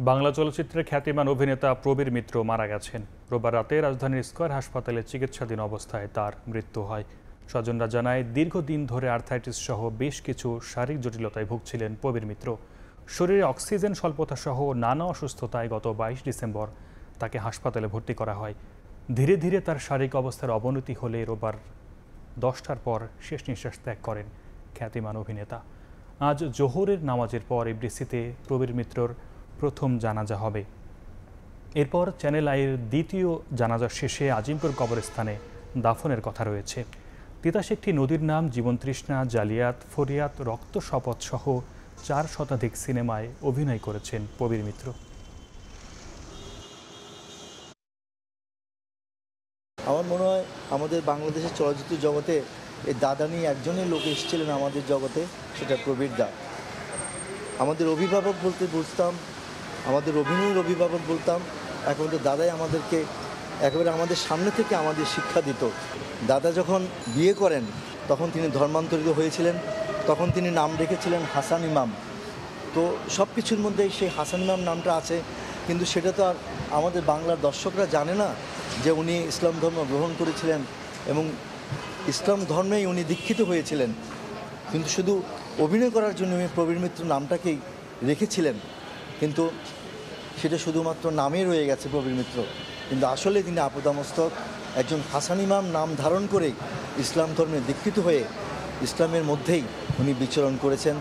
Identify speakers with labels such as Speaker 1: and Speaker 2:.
Speaker 1: বাংলা চলচ্চিত্রের খ্যাতিমান অভিনেতা প্রবীর মিত্র মারা গেছেন। রোববার রাতে রাজধানীর স্কয়ার হাসপাতালে চিকিৎসাধীন অবস্থায় তার মৃত্যু হয়। স্বজনরা জানায়, দীর্ঘদিন ধরে আর্থাইটিস সহ বেশ কিছু শারীরিক জটিলতায় ভুগছিলেন প্রবীর মিত্র। শরীরে অক্সিজেন স্বল্পতা সহ নানা অসুস্থতায় গত 22 ডিসেম্বর তাকে হাসপাতালে ভর্তি করা হয়। ধীরে ধীরে তার শারীরিক অবস্থার অবনতি হলে রোববার 10টার পর শেষ নিঃশ্বাস ত্যাগ করেন খ্যাতিমান অভিনেতা। আজ জোহরের নামাজের পর এফডিসিতে প্রবীর মিত্রর প্রথম জানাজা হবে। এরপর চ্যানেল আইয়ের দ্বিতীয় জানাজা শেষে আজিমপুর কবরস্থানে দাফনের কথা রয়েছে। 83টি নদীর নাম, জীবন তৃষ্ণা, জালিয়াত, ফরিয়াদ, রক্ত শপথ সহ 4 শতাধিক সিনেমায় অভিনয় করেছেন প্রবীর মিত্র।
Speaker 2: আমার মনে হয় আমাদের বাংলাদেশের চলচ্চিত্র জগতে এই দাদা নিয়ে একজনই লোক এসেছিলেন আমাদের জগতে, সেটা প্রবীর দা। আমাদের অভিভাবক বলতে বুঝতাম, আমাদের অভিনয়ের অভিভাবক বলতাম। একমাত্র দাদাই আমাদেরকে একেবারে আমাদের সামনে থেকে আমাদের শিক্ষা দিত। দাদা যখন বিয়ে করেন তখন তিনি ধর্মান্তরিত হয়েছিলেন, তখন তিনি নাম রেখেছিলেন হাসান ইমাম। তো সব কিছুর মধ্যেই সেই হাসান ইমাম নামটা আছে, কিন্তু সেটা তো আর আমাদের বাংলার দর্শকরা জানে না যে উনি ইসলাম ধর্ম গ্রহণ করেছিলেন এবং ইসলাম ধর্মেই উনি দীক্ষিত হয়েছিলেন। কিন্তু শুধু অভিনয় করার জন্য উনি প্রবীর মিত্র নামটাকেই রেখেছিলেন, কিন্তু সেটা শুধুমাত্র নামে রয়ে গেছে প্রবীর মিত্র। কিন্তু আসলে তিনি আপাদমস্তক একজন হাসান ইমাম নাম ধারণ করেই ইসলাম ধর্মে দীক্ষিত হয়ে ইসলামের মধ্যেই উনি বিচরণ করেছেন।